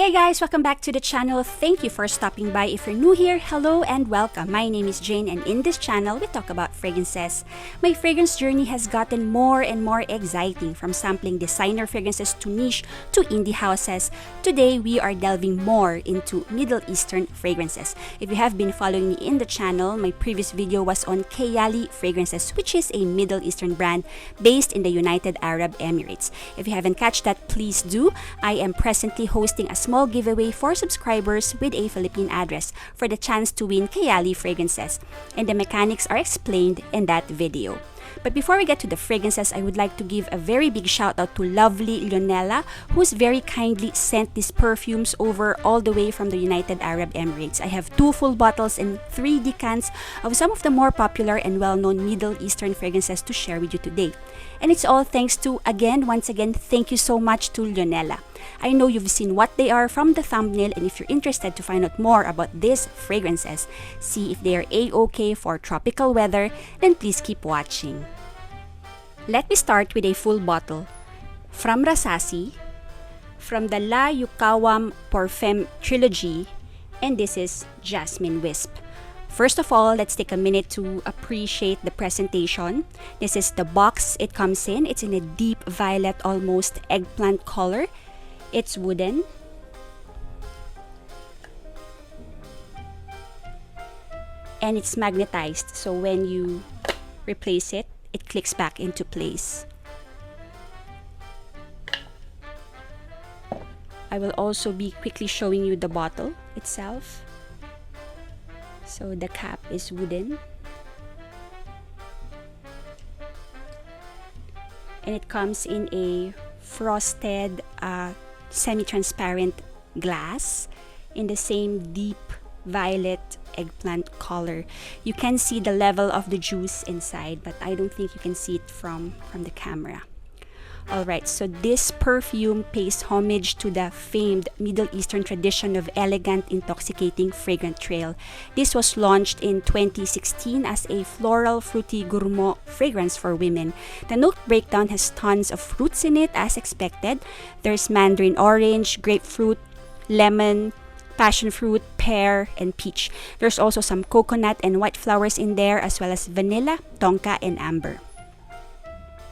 Hey guys, welcome back to the channel. Thank you for stopping by. If you're new here, hello and welcome. My name is Jane and in this channel, we talk about fragrances. My fragrance journey has gotten more and more exciting, from sampling designer fragrances to niche to indie houses. Today, we are delving more into Middle Eastern fragrances. If you have been following me in the channel, my previous video was on KAYALI fragrances, which is a Middle Eastern brand based in the United Arab Emirates. If you haven't catched that, please do. I am presently hosting a small giveaway for subscribers with a Philippine address for the chance to win KAYALI fragrances, and the mechanics are explained in that video. But before we get to the fragrances, I would like to give a very big shout out to lovely Leonella, who's very kindly sent these perfumes over all the way from the United Arab Emirates. I have 2 full bottles and 3 decants of some of the more popular and well-known Middle Eastern fragrances to share with you today. And it's all thanks to, once again, thank you so much to Leonella. I know you've seen what they are from the thumbnail, and if you're interested to find out more about these fragrances, see if they are a-okay for tropical weather, then please keep watching. Let me start with a full bottle from Rasasi, from the La Yucawam Perfume trilogy, and this is Jasmine Wisp. First of all, let's take a minute to appreciate the presentation. This is the box it comes in. It's in a deep violet, almost eggplant color. It's wooden. And it's magnetized, so when you replace it, it clicks back into place. I will also be quickly showing you the bottle itself. So the cap is wooden. And it comes in a frosted semi-transparent glass in the same deep violet eggplant color. You can see the level of the juice inside, but I don't think you can see it from the camera. Alright, so this perfume pays homage to the famed Middle Eastern tradition of elegant, intoxicating, fragrant trail. This was launched in 2016 as a floral, fruity gourmand fragrance for women. The note breakdown has tons of fruits in it, as expected. There's mandarin orange, grapefruit, lemon, passion fruit, pear, and peach. There's also some coconut and white flowers in there, as well as vanilla, tonka, and amber.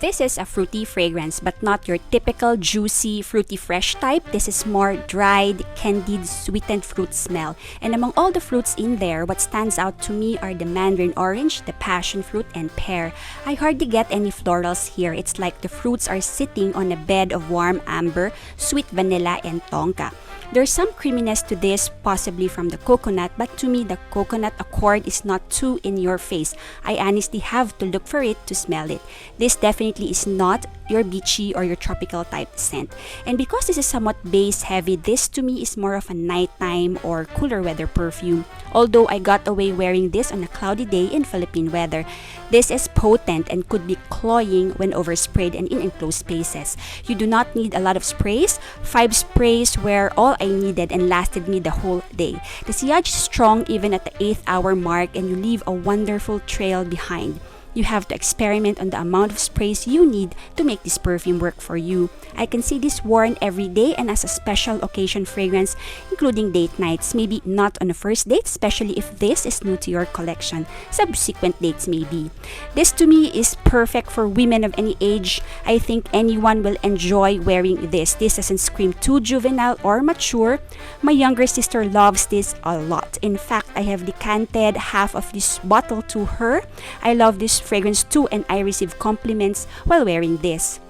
This is a fruity fragrance, but not your typical juicy, fruity fresh type. This is more dried, candied, sweetened fruit smell. And among all the fruits in there, what stands out to me are the mandarin orange, the passion fruit, and pear. I hardly get any florals here. It's like the fruits are sitting on a bed of warm amber, sweet vanilla, and tonka. There's some creaminess to this, possibly from the coconut, but to me, the coconut accord is not too in your face. I honestly have to look for it to smell it. This definitely is not your beachy or your tropical type scent. And because this is somewhat base heavy, this to me is more of a nighttime or cooler weather perfume. Although I got away wearing this on a cloudy day in Philippine weather. This is potent and could be cloying when oversprayed and in enclosed spaces. You do not need a lot of sprays. 5 sprays were all I needed and lasted me the whole day. The sillage is strong even at the 8th hour mark, and you leave a wonderful trail behind. You have to experiment on the amount of sprays you need to make this perfume work for you. I can see this worn every day and as a special occasion fragrance, including date nights. Maybe not on a first date, especially if this is new to your collection. Subsequent dates maybe. This to me is perfect for women of any age. I think anyone will enjoy wearing this. This doesn't scream too juvenile or mature. My younger sister loves this a lot. In fact, I have decanted half of this bottle to her. I love this fragrance too, and I receive compliments while wearing this.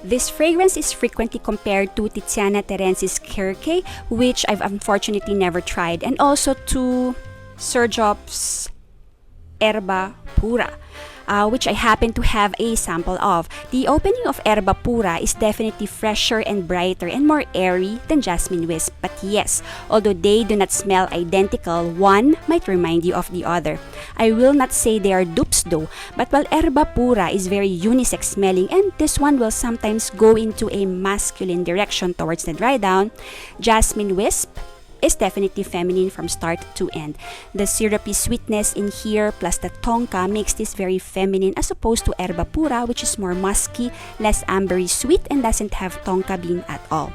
This fragrance is frequently compared to Tiziana Terenzi's Kirke, which I've unfortunately never tried, and also to Serjop's Erba Pura, which I happen to have a sample of. The opening of Erba Pura is definitely fresher and brighter and more airy than Jasmine Wisp. But yes, although they do not smell identical, one might remind you of the other. I will not say they are dupes though, but while Erba Pura is very unisex smelling and this one will sometimes go into a masculine direction towards the dry down, Jasmine Wisp is definitely feminine from start to end. The syrupy sweetness in here plus the tonka makes this very feminine as opposed to Erba Pura, which is more musky, less ambery sweet, and doesn't have tonka bean at all.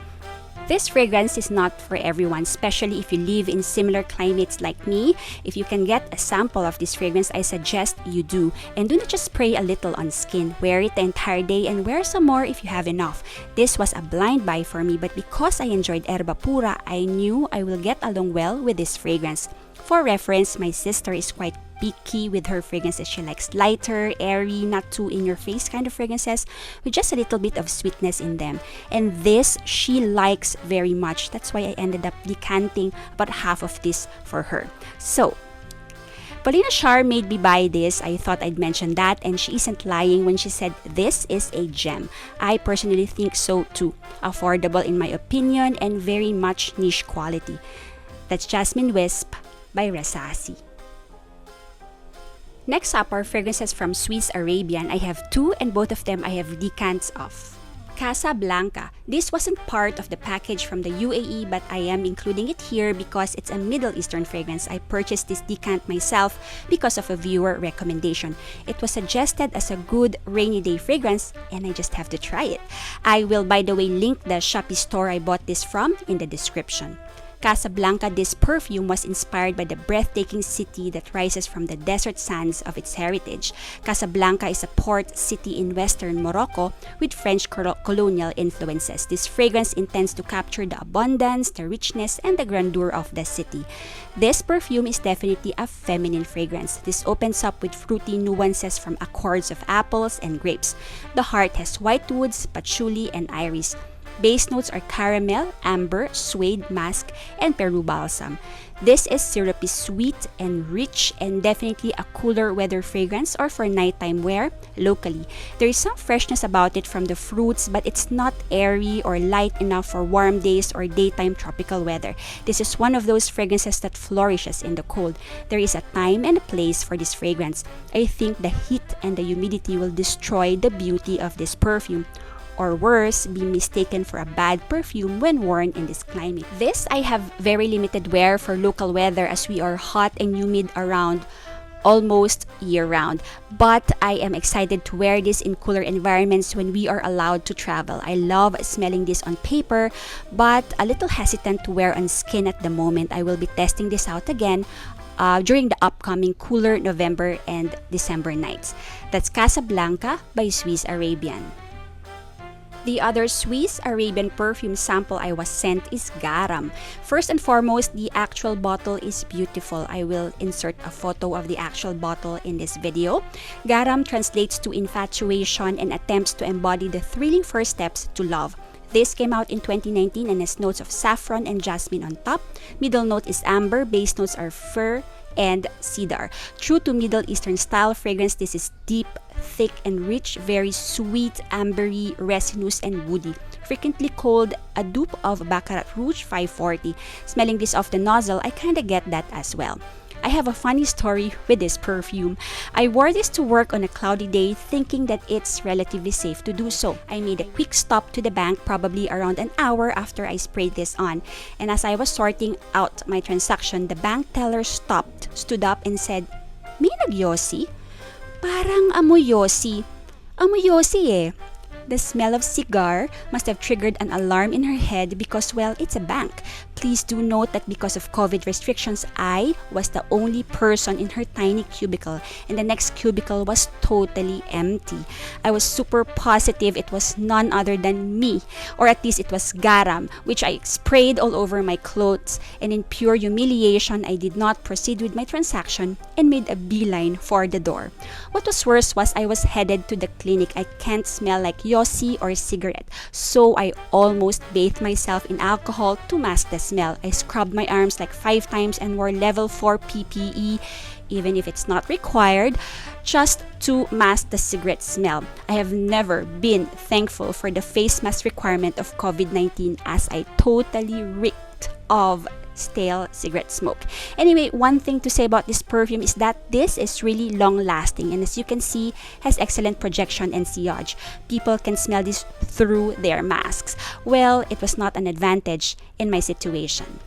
This fragrance is not for everyone, especially if you live in similar climates like me. If you can get a sample of this fragrance, I suggest you do. And do not just spray a little on skin. Wear it the entire day and wear some more if you have enough. This was a blind buy for me, but because I enjoyed Erba Pura, I knew I will get along well with this fragrance. For reference, my sister is quite picky with her fragrances. She likes lighter, airy, not too in-your-face kind of fragrances with just a little bit of sweetness in them. And this, she likes very much. That's why I ended up decanting about half of this for her. So, Paulina Shar made me buy this. I thought I'd mention that, and she isn't lying when she said this is a gem. I personally think so too. Affordable in my opinion and very much niche quality. That's Jasmine Wisp by Rasasi. Next up are fragrances from Swiss Arabian. I have two and both of them I have decants of. Casablanca. This wasn't part of the package from the UAE, but I am including it here because it's a Middle Eastern fragrance. I purchased this decant myself because of a viewer recommendation. It was suggested as a good rainy day fragrance and I just have to try it. I will, by the way, link the Shopee store I bought this from in the description. Casablanca, this perfume was inspired by the breathtaking city that rises from the desert sands of its heritage. Casablanca is a port city in western Morocco with French colonial influences. This fragrance intends to capture the abundance, the richness, and the grandeur of the city. This perfume is definitely a feminine fragrance. This opens up with fruity nuances from accords of apples and grapes. The heart has white woods, patchouli, and iris. Base notes are caramel, amber, suede, musk, and Peru balsam. This is syrupy sweet and rich and definitely a cooler weather fragrance or for nighttime wear locally. There is some freshness about it from the fruits, but it's not airy or light enough for warm days or daytime tropical weather. This is one of those fragrances that flourishes in the cold. There is a time and a place for this fragrance. I think the heat and the humidity will destroy the beauty of this perfume, or worse, be mistaken for a bad perfume when worn in this climate. This I have very limited wear for local weather as we are hot and humid around almost year-round. But I am excited to wear this in cooler environments when we are allowed to travel. I love smelling this on paper, but a little hesitant to wear on skin at the moment. I will be testing this out again during the upcoming cooler November and December nights. That's Casablanca by Swiss Arabian. The other Swiss Arabian perfume sample I was sent is Gharaam. First and foremost, the actual bottle is beautiful. I will insert a photo of the actual bottle in this video. Gharaam translates to infatuation and attempts to embody the thrilling first steps to love. This came out in 2019 and has notes of saffron and jasmine on top. Middle note is amber, base notes are fir and cedar. True to Middle Eastern style fragrance, this is deep, thick and rich, very sweet, ambery, resinous and woody. Frequently called a dupe of Baccarat Rouge 540. Smelling this off the nozzle, I kinda get that as well. I have a funny story with this perfume. I wore this to work on a cloudy day thinking that it's relatively safe to do so. I made a quick stop to the bank probably around an hour after I sprayed this on. And as I was sorting out my transaction, the bank teller stopped, stood up and said, "May nagyosi? Parang amoy yosi." Amoy yosi eh. The smell of cigar must have triggered an alarm in her head because, well, it's a bank. Please do note that because of COVID restrictions, I was the only person in her tiny cubicle and the next cubicle was totally empty. I was super positive it was none other than me, or at least it was Gharaam, which I sprayed all over my clothes, and in pure humiliation, I did not proceed with my transaction and made a beeline for the door. What was worse was I was headed to the clinic. I can't smell like Yossi or cigarette, so I almost bathed myself in alcohol to mask the smell. I scrubbed my arms like 5 times and wore level 4 PPE, even if it's not required, just to mask the cigarette smell. I have never been thankful for the face mask requirement of COVID-19 as I totally reeked of stale cigarette smoke. Anyway, one thing to say about this perfume is that this is really long lasting and as you can see has excellent projection and sillage. People can smell this through their masks. Well, it was not an advantage in my situation.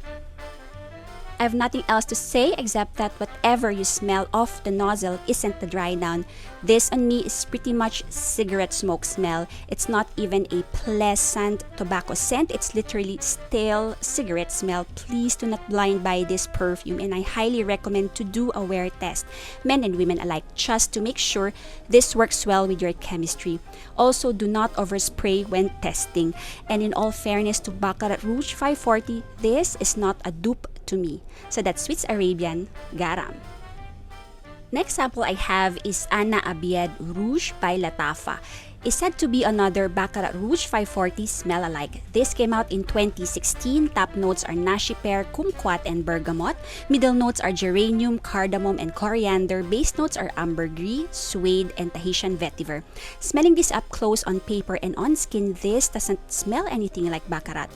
I have nothing else to say except that whatever you smell off the nozzle isn't the dry down. This on me is pretty much cigarette smoke smell. It's not even a pleasant tobacco scent. It's literally stale cigarette smell. Please do not blind buy this perfume, and I highly recommend to do a wear test, men and women alike, just to make sure this works well with your chemistry. Also, do not overspray when testing. And in all fairness to Baccarat Rouge 540, this is not a dupe to me. So that's Swiss Arabian Gharaam. Next sample I have is Abiyedh Rouge by Lataffa. Is said to be another Baccarat Rouge 540 smell-alike. This came out in 2016. Top notes are nashi pear, kumquat, and bergamot. Middle notes are geranium, cardamom, and coriander. Base notes are ambergris, suede, and Tahitian vetiver. Smelling this up close on paper and on skin, this doesn't smell anything like Baccarat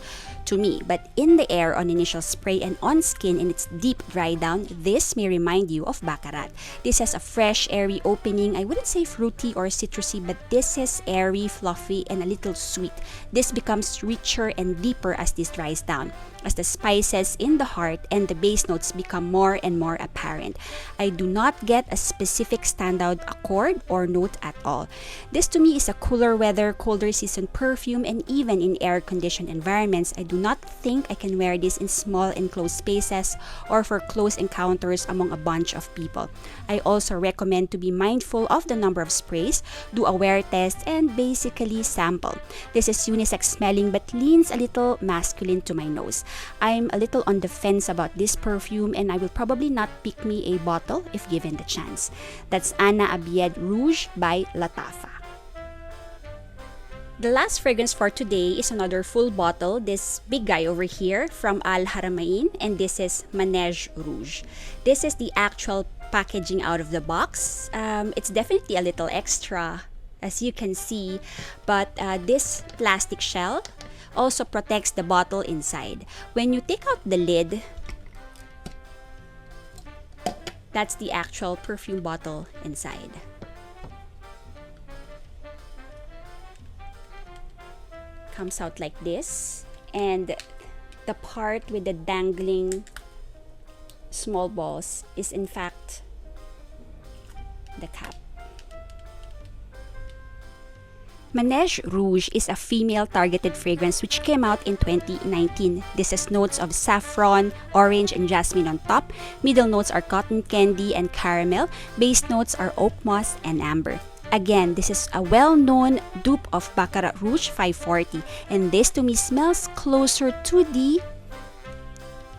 to me. But in the air, on initial spray, and on skin in its deep dry down, this may remind you of Baccarat. This has a fresh, airy opening. I wouldn't say fruity or citrusy, but this is airy, fluffy, and a little sweet. This becomes richer and deeper as this dries down, as the spices in the heart and the base notes become more and more apparent. I do not get a specific standout accord or note at all. This to me is a cooler weather, colder season perfume, and even in air-conditioned environments, I do not think I can wear this in small enclosed spaces or for close encounters among a bunch of people. I also recommend to be mindful of the number of sprays, do a wear test, and basically sample. This is unisex smelling but leans a little masculine to my nose. I'm a little on the fence about this perfume, and I will probably not pick me a bottle if given the chance. That's Abiyedh Rouge by Lataffa. The last fragrance for today is another full bottle, this big guy over here from Haramain, and this is Manège Rouge. This is the actual packaging out of the box. It's definitely a little extra, as you can see, but this plastic shell also protects the bottle inside. When you take out the lid, that's the actual perfume bottle inside. Comes out like this, and the part with the dangling small balls is in fact the cap. Manège Rouge is a female-targeted fragrance which came out in 2019. This has notes of saffron, orange, and jasmine on top. Middle notes are cotton candy and caramel. Base notes are oak moss and amber. Again, this is a well-known dupe of Baccarat Rouge 540, and this to me smells closer to the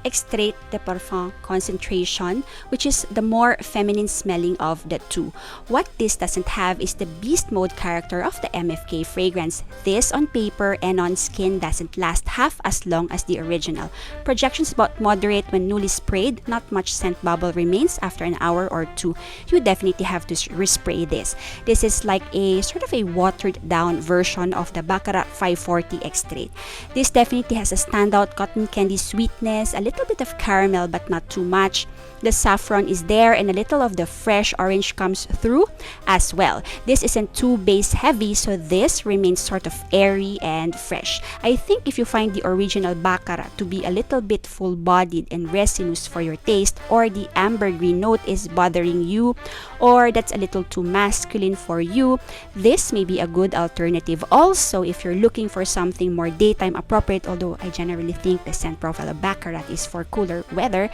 extrait de parfum concentration, which is the more feminine smelling of the two. What this doesn't have is the beast mode character of the MFK fragrance. This on paper and on skin doesn't last half as long as the original. Projections about moderate when newly sprayed, not much scent bubble remains after an hour or two. You definitely have to respray this. This is like a sort of a watered down version of the Baccarat 540 extrait. This definitely has a standout cotton candy sweetness, a little bit of caramel but not too much. The saffron is there, and a little of the fresh orange comes through as well. This isn't too base heavy, so this remains sort of airy and fresh. I think if you find the original Baccarat to be a little bit full-bodied and resinous for your taste, or the ambergris note is bothering you, or that's a little too masculine for you, this may be a good alternative. Also, if you're looking for something more daytime appropriate, although I generally think the scent profile of Baccarat is for cooler weather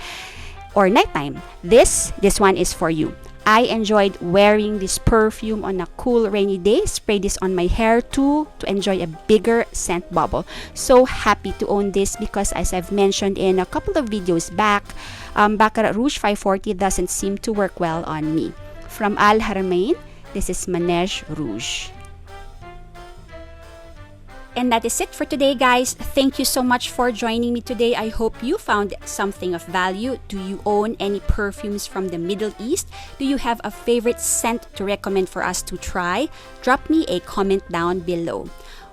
or nighttime, this one is for you. I enjoyed wearing this perfume on a cool rainy day. Spray this on my hair too to enjoy a bigger scent bubble. So happy to own this because, as I've mentioned in a couple of videos back, Baccarat Rouge 540 doesn't seem to work well on me. From Haramain, this is Manège Rouge. And that is it for today, guys. Thank you so much for joining me today. I hope you found something of value. Do you own any perfumes from the Middle East? Do you have a favorite scent to recommend for us to try? Drop me a comment down below.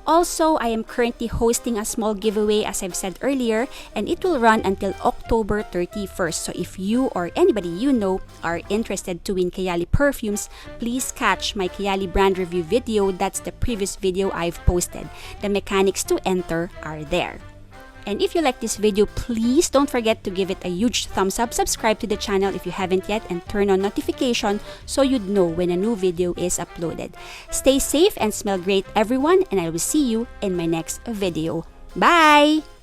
Also, I am currently hosting a small giveaway, as I've said earlier, and it will run until October 31st. So if you or anybody you know are interested to win KAYALI perfumes, please catch my KAYALI brand review video. That's the previous video I've posted. The mechanics to enter are there. And if you like this video, please don't forget to give it a huge thumbs up, subscribe to the channel if you haven't yet, and turn on notification so you'd know when a new video is uploaded. Stay safe and smell great, everyone, and I will see you in my next video. Bye!